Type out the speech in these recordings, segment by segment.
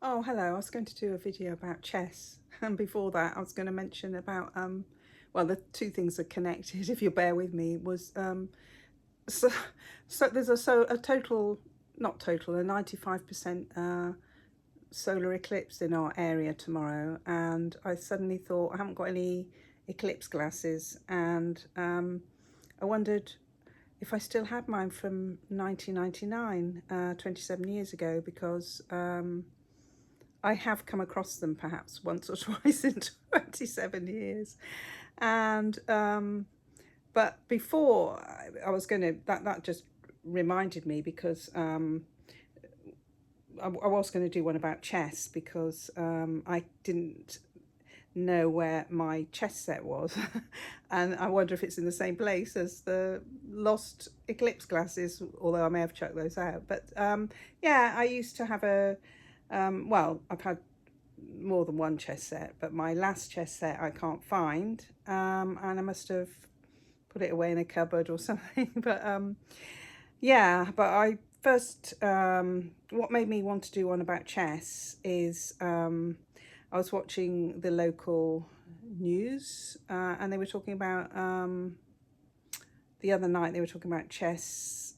Oh, hello. I was going to do a video about chess, and before that, I was going to mention about well, the two things are connected. If you bear with me, was so there's a total, not total, a 95% solar eclipse in our area tomorrow, and I suddenly thought I haven't got any eclipse glasses, and I wondered if I still had mine from 1999, 27 years ago, because I have come across them perhaps once or twice in 27 years. And, but before I was going to, that just reminded me because I was going to do one about chess because I didn't know where my chess set was. And I wonder if it's in the same place as the lost eclipse glasses, although I may have chucked those out. But yeah, I used to have well, I've had more than one chess set, but my last chess set I can't find, and I must have put it away in a cupboard or something. But yeah, but I first, what made me want to do one about chess is I was watching the local news, and they were talking about the other night they were talking about chess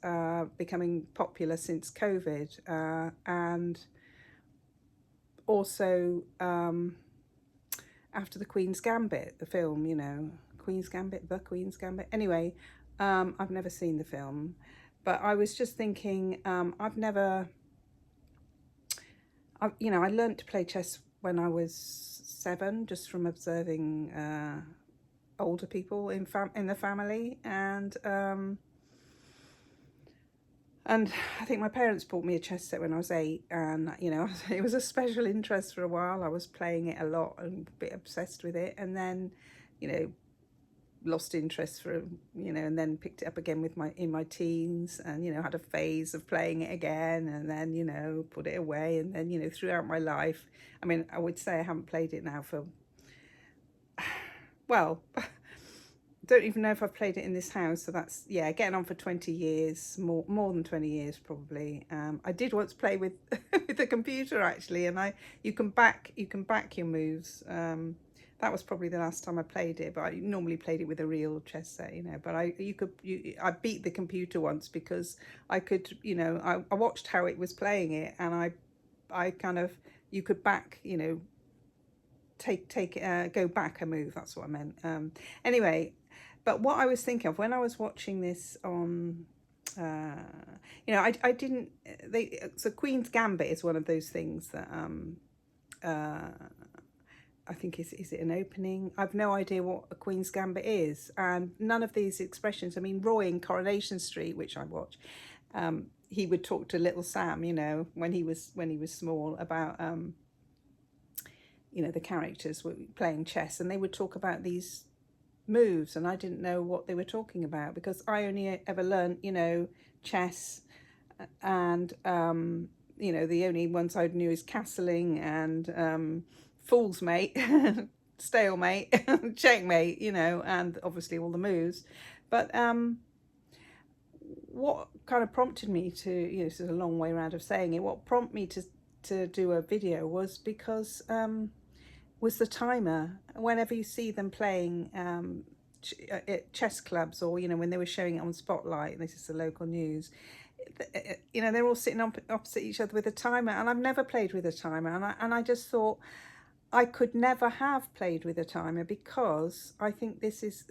becoming popular since COVID, and also after the Queen's Gambit, the film, Queen's Gambit, the Queen's Gambit. Anyway, I've never seen the film, but I was just thinking, I learned to play chess when I was 7, just from observing older people in the family, and I think my parents bought me a chess set when I was 8, and it was a special interest for a while. I was playing it a lot and a bit obsessed with it, and then, lost interest and then picked it up again in my teens, and had a phase of playing it again, and then put it away, and then throughout my life, I mean, I would say I haven't played it now for, well, don't even know if I've played it in this house, so that's, yeah, getting on for 20 years, more than 20 years probably. I did once play with with the computer, actually, and you can back your moves. That was probably the last time I played it, but I normally played it with a real chess set, but I beat the computer once because I could, I watched how it was playing it, and I kind of, you could back, go back a move. That's what I meant. Anyway, but what I was thinking of when I was watching this on, I didn't. So Queen's Gambit is one of those things that I think is it an opening? I've no idea what a Queen's Gambit is, and none of these expressions. I mean, Roy in Coronation Street, which I watch, he would talk to little Sam, when he was small, about the characters were playing chess, and they would talk about these moves, and I didn't know what they were talking about because I only ever learned, chess, and the only ones I knew is castling and fool's mate, stalemate, checkmate, and obviously all the moves. But what kind of prompted me to, this is a long way around of saying it, what prompted me to do a video was because was the timer. Whenever you see them playing at chess clubs, or when they were showing it on Spotlight, this is the local news, they're all sitting opposite each other with a timer, and I've never played with a timer, and I just thought I could never have played with a timer because I think this is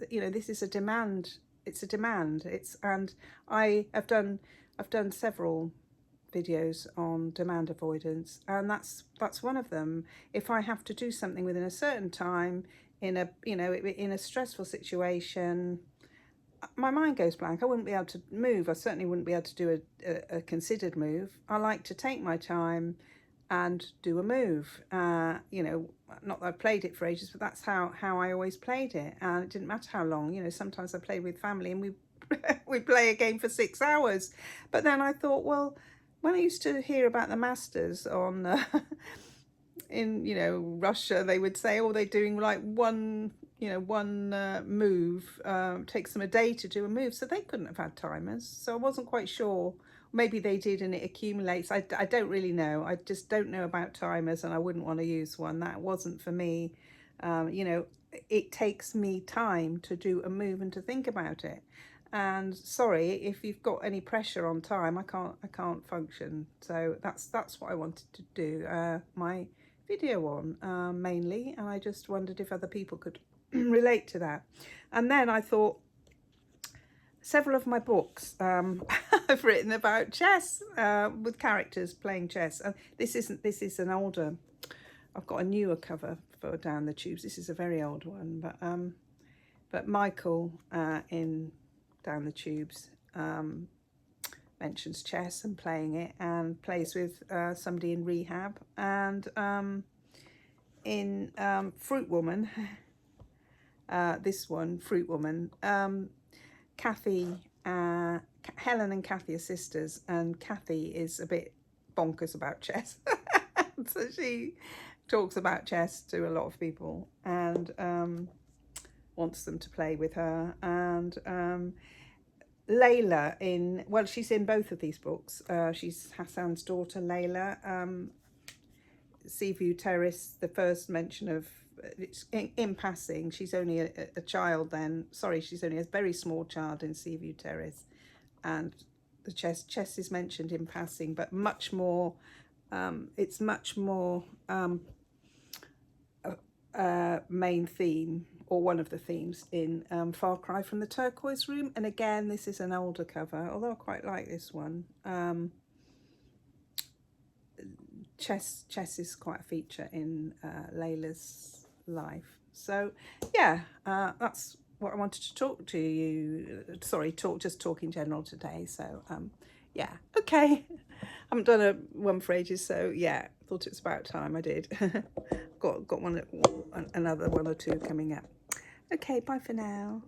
a demand. It's a demand. And I've done several videos on demand avoidance, and that's one of them. If I have to do something within a certain time in a stressful situation, my mind goes blank. I wouldn't be able to move. I certainly wouldn't be able to do a considered move. I like to take my time and do a move. Not that I've played it for ages, but that's how I always played it, and it didn't matter how long. Sometimes I played with family and we play a game for 6 hours. But then I thought, well, when I used to hear about the masters on in Russia, they would say, oh, they're doing like one move, takes them a day to do a move, so they couldn't have had timers. So I wasn't quite sure maybe they did and it accumulates. I don't really know. I just don't know about timers, and I wouldn't want to use one. That wasn't for me. You know, it takes me time to do a move and to think about it. And sorry if you've got any pressure on time, I can't function. So that's what I wanted to do my video on mainly, and I just wondered if other people could relate to that. And then I thought, several of my books I've written about chess with characters playing chess, and this is an older. I've got a newer cover for Down the Tubes. This is a very old one, but Michael in Down the Tubes mentions chess and playing it, and plays with somebody in rehab, and in Fruit Woman, this one, Fruit Woman, Kathy, Helen and Kathy are sisters, and Kathy is a bit bonkers about chess. So she talks about chess to a lot of people, and wants them to play with her. And Layla she's in both of these books. She's Hassan's daughter, Layla. Seaview Terrace, the first mention of, it's in passing, she's only a child then. Sorry, she's only a very small child in Seaview Terrace. And the chess is mentioned in passing, but much more, it's much more main theme, or one of the themes, in Far Cry from the Turquoise Room. And again, this is an older cover, although I quite like this one. Chess is quite a feature in Layla's life. So yeah, that's what I wanted to talk to you. Sorry, talk in general today. So yeah, okay. I haven't done one for ages, so yeah, thought it was about time I did. got another one or two coming up. Okay, bye for now.